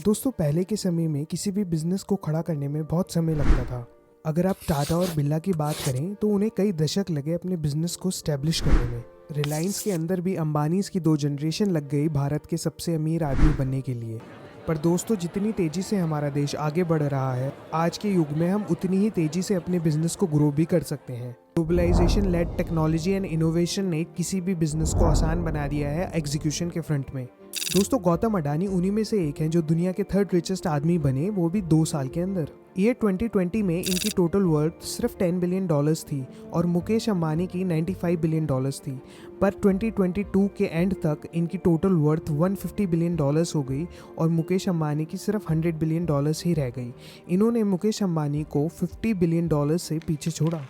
दोस्तों पहले के समय में किसी भी बिजनेस को खड़ा करने में बहुत समय लगता था। अगर आप टाटा और बिरला की बात करें तो उन्हें कई दशक लगे अपने बिजनेस को स्टैब्लिश करने में। रिलायंस के अंदर भी अंबानीज की 2 जनरेशन लग गई भारत के सबसे अमीर आदमी बनने के लिए। पर दोस्तों जितनी तेजी से हमारा देश आगे बढ़ रहा है, आज के युग में हम उतनी ही तेजी से अपने बिजनेस को ग्रो भी कर सकते हैं। Globalization led technology and innovation ने किसी भी बिजनेस को आसान बना दिया है एग्जीक्यूशन के फ्रंट में। दोस्तों गौतम अडानी उन्हीं में से एक हैं जो दुनिया के 3rd रिचेस्ट आदमी बने, वो भी 2 साल के अंदर। ईयर 2020 में इनकी टोटल वर्थ सिर्फ $10 बिलियन थी और मुकेश अंबानी की $95 बिलियन थी। पर 2022 के एंड तक इनकी टोटल वर्थ $150 बिलियन हो गई और मुकेश अंबानी की सिर्फ $100 बिलियन ही रह गई। इन्होंने मुकेश अंबानी को $50 बिलियन से पीछे छोड़ा,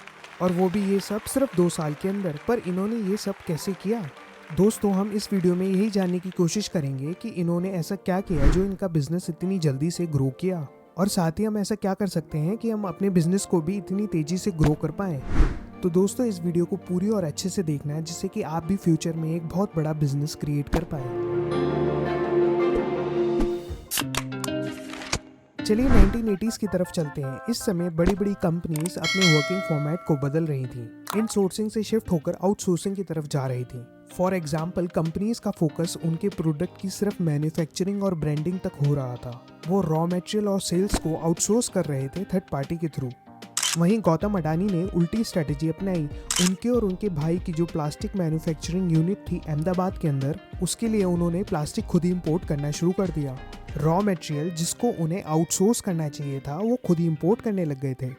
और वो भी ये सब सिर्फ 2 साल के अंदर। पर इन्होंने ये सब कैसे किया? दोस्तों हम इस वीडियो में यही जानने की कोशिश करेंगे कि इन्होंने ऐसा क्या किया जो इनका बिजनेस इतनी जल्दी से ग्रो किया, और साथ ही हम ऐसा क्या कर सकते हैं कि हम अपने बिजनेस को भी इतनी तेजी से ग्रो कर पाएं। तो दोस्तों इस वीडियो को पूरी और अच्छे से देखना है, जिससे कि आप भी फ्यूचर में एक बहुत बड़ा बिजनेस क्रिएट कर पाएं। चलिए 1980s की तरफ चलते हैं। इस समय बड़ी बड़ी कंपनीज अपने वर्किंग फॉर्मेट को बदल रही थी। इनसोर्सिंग से शिफ्ट होकर आउटसोर्सिंग की तरफ जा रही थी। फॉर एग्जाम्पल कंपनीज का फोकस उनके प्रोडक्ट की सिर्फ मैन्युफैक्चरिंग और ब्रांडिंग तक हो रहा था। वो रॉ मटेरियल और सेल्स को आउटसोर्स कर रहे थे थर्ड पार्टी के थ्रू। वहीं गौतम अडानी ने उल्टी स्ट्रेटेजी अपनाई। उनके और उनके भाई की जो प्लास्टिक मैन्युफैक्चरिंग यूनिट थी अहमदाबाद के अंदर, उसके लिए उन्होंने प्लास्टिक खुद ही इंपोर्ट करना शुरू कर दिया। रॉ मटेरियल जिसको उन्हें आउटसोर्स करना चाहिए था, वो खुद ही इंपोर्ट करने लग गए थे।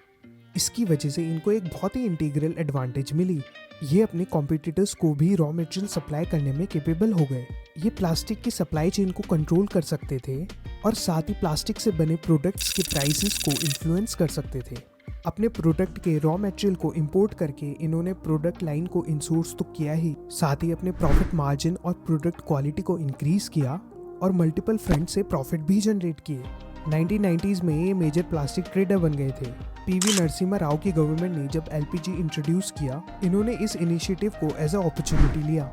इसकी वजह से इनको एक बहुत ही इंटीग्रल एडवांटेज मिली। ये अपने कॉम्पिटिटर्स को भी रॉ मटेरियल सप्लाई करने में कैपेबल हो गए। ये प्लास्टिक की सप्लाई चेन को कंट्रोल कर सकते थे और साथ ही प्लास्टिक से बने प्रोडक्ट्स के प्राइसेस को इन्फ्लुएंस कर सकते थे। अपने प्रोडक्ट के रॉ मटेरियल को इंपोर्ट करके इन्होंने प्रोडक्ट लाइन को इंसोर्स तो किया ही, साथ ही अपने प्रॉफिट मार्जिन और प्रोडक्ट क्वालिटी को इंक्रीज किया और मल्टीपल फ्रंट से प्रॉफिट भी जनरेट किए। 1990s में ये मेजर प्लास्टिक ट्रेडर बन गए थे। पीवी नरसिम्हा राव की गवर्नमेंट ने जब एलपीजी इंट्रोड्यूस किया, इन्होंने इस इनिशिएटिव को एज अ अपॉर्चुनिटी लिया।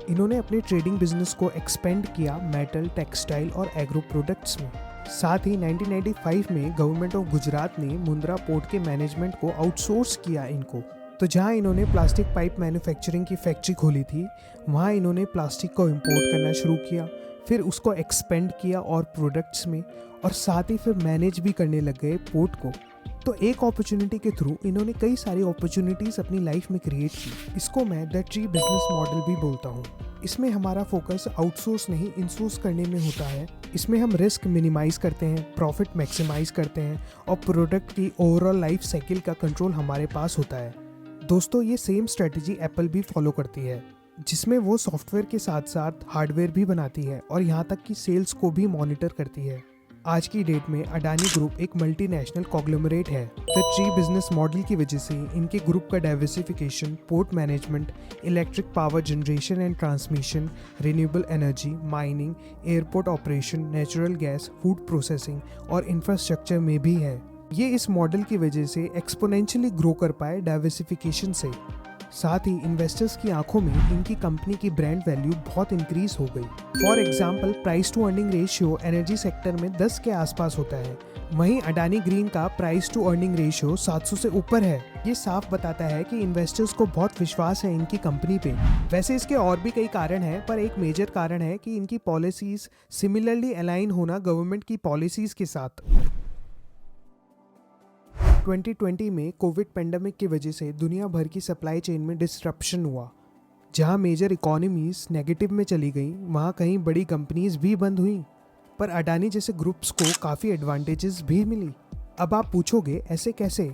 इन्होंने अपने ट्रेडिंग बिजनेस को एक्सपेंड किया मेटल, टेक्सटाइल और एग्रो प्रोडक्ट्स में। साथ ही 1995 में गवर्नमेंट ऑफ गुजरात ने मुंद्रा पोर्ट के मैनेजमेंट को आउटसोर्स किया इनको। तो जहां इन्होंने प्लास्टिक पाइप मैन्युफैक्चरिंग की फैक्ट्री खोली थी, वहां इन्होंने प्लास्टिक को इंपोर्ट करना शुरू किया, फिर उसको एक्सपेंड किया और प्रोडक्ट्स में, और साथ ही फिर मैनेज भी करने लग गए पोर्ट को। तो एक अपॉर्चुनिटी के थ्रू इन्होंने कई सारी अपॉर्चुनिटीज अपनी लाइफ में क्रिएट की। इसको मैं द ट्री बिजनेस मॉडल भी बोलता हूँ। इसमें हमारा फोकस आउटसोर्स नहीं इनसोर्स करने में होता है। इसमें हम रिस्क मिनिमाइज करते हैं, प्रॉफिट मैक्सिमाइज करते हैं और प्रोडक्ट की ओवरऑल लाइफ साइकिल का कंट्रोल हमारे पास होता है। दोस्तों ये सेम स्ट्रेटेजी एप्पल भी फॉलो करती है, जिसमें वो सॉफ्टवेयर के साथ साथ हार्डवेयर भी बनाती है और यहाँ तक कि सेल्स को भी मॉनिटर करती है। आज की डेट में अडानी ग्रुप एक मल्टीनेशनल कॉन्ग्लोमरेट है। द ट्री बिजनेस मॉडल की वजह से इनके ग्रुप का diversification, port management, electric power generation and transmission, renewable energy, mining, airport operation, natural gas, food processing और इंफ्रास्ट्रक्चर में भी है। ये इस मॉडल की वजह से एक्सपोनेंशियली ग्रो कर पाए डाइवर्सिफिकेशन से। साथ ही इन्वेस्टर्स की आंखों में इनकी कंपनी की ब्रांड वैल्यू बहुत इंक्रीज हो गई। For example price to earning ratio energy sector में 10 के आसपास होता है, वहीं अडानी ग्रीन का प्राइस टू अर्निंग रेशियो 700 से ऊपर है। ये साफ बताता है कि इन्वेस्टर्स को बहुत विश्वास है इनकी कंपनी पे। वैसे इसके और भी कई कारण हैं, पर एक मेजर कारण है कि इनकी पॉलिसीज सिमिलरली अलाइन होना गवर्नमेंट की पॉलिसीज के साथ। 2020 में कोविड पेंडेमिक की वजह से दुनिया भर की सप्लाई चेन में डिस्ट्रप्शन हुआ। जहां मेजर इकोनॉमीज नेगेटिव में चली गई, वहां कहीं बड़ी कंपनीज भी बंद हुई, पर अडानी जैसे ग्रुप्स को काफ़ी एडवांटेजेस भी मिली। अब आप पूछोगे ऐसे कैसे?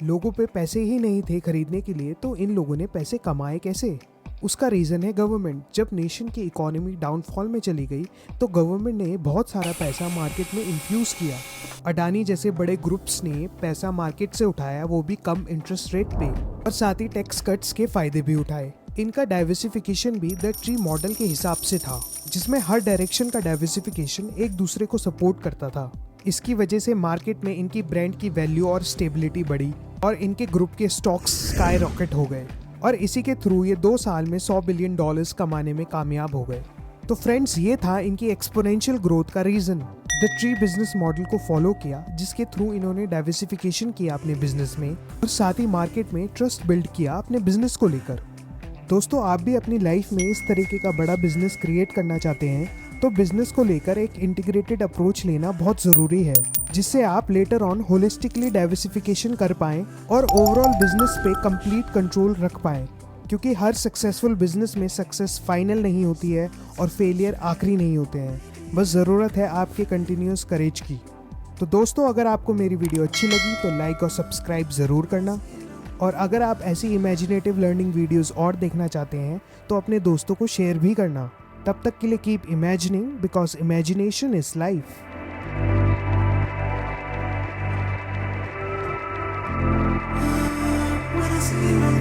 लोगों पे पैसे ही नहीं थे खरीदने के लिए, तो इन लोगों ने पैसे कमाए कैसे? उसका रीज़न है गवर्नमेंट। जब नेशन की इकोनॉमी डाउनफॉल में चली गई, तो गवर्नमेंट ने बहुत सारा पैसा मार्केट में इन्फ्यूज़ किया। अडानी जैसे बड़े ग्रुप्स ने पैसा मार्केट से उठाया, वो भी कम इंटरेस्ट रेट पे, और साथ ही टैक्स कट्स के फायदे भी उठाए। इनका डाइवर्सिफिकेशन भी द ट्री मॉडल के हिसाब से था, जिसमें हर डायरेक्शन का डाइवर्सिफिकेशन एक दूसरे को सपोर्ट करता था। इसकी वजह से मार्केट में इनकी ब्रांड की वैल्यू और स्टेबिलिटी बढ़ी और इनके ग्रुप के स्टॉक्स स्काई रॉकेट हो गए, और इसी के थ्रू ये 2 साल में $100 बिलियन कमाने में कामयाब हो गए। तो फ्रेंड्स ये था इनकी एक्सपोनेंशियल ग्रोथ का reason. The tree business model को फॉलो किया, जिसके थ्रू इन्होंने डाइवर्सिफिकेशन किया अपने बिजनेस में और साथ ही मार्केट में ट्रस्ट बिल्ड किया अपने बिजनेस को लेकर। दोस्तों, आप भी अपनी लाइफ में इस तरीके का बड़ा बिजनेस क्रिएट करना चाहते हैं तो बिजनेस को लेकर एक इंटीग्रेटेड अप्रोच लेना बहुत ज़रूरी है, जिससे आप लेटर ऑन होलिस्टिकली डाइवर्सिफिकेशन कर पाएं और ओवरऑल बिजनेस पे कंप्लीट कंट्रोल रख पाएं, क्योंकि हर सक्सेसफुल बिजनेस में सक्सेस फाइनल नहीं होती है और फेलियर आखिरी नहीं होते हैं। बस ज़रूरत है आपके कंटिन्यूस करेज की। तो दोस्तों, अगर आपको मेरी वीडियो अच्छी लगी तो लाइक और सब्सक्राइब ज़रूर करना, और अगर आप ऐसी इमेजिनेटिव लर्निंग वीडियोस और देखना चाहते हैं तो अपने दोस्तों को शेयर भी करना। तब तक के लिए keep imagining, because imagination is life. What is it?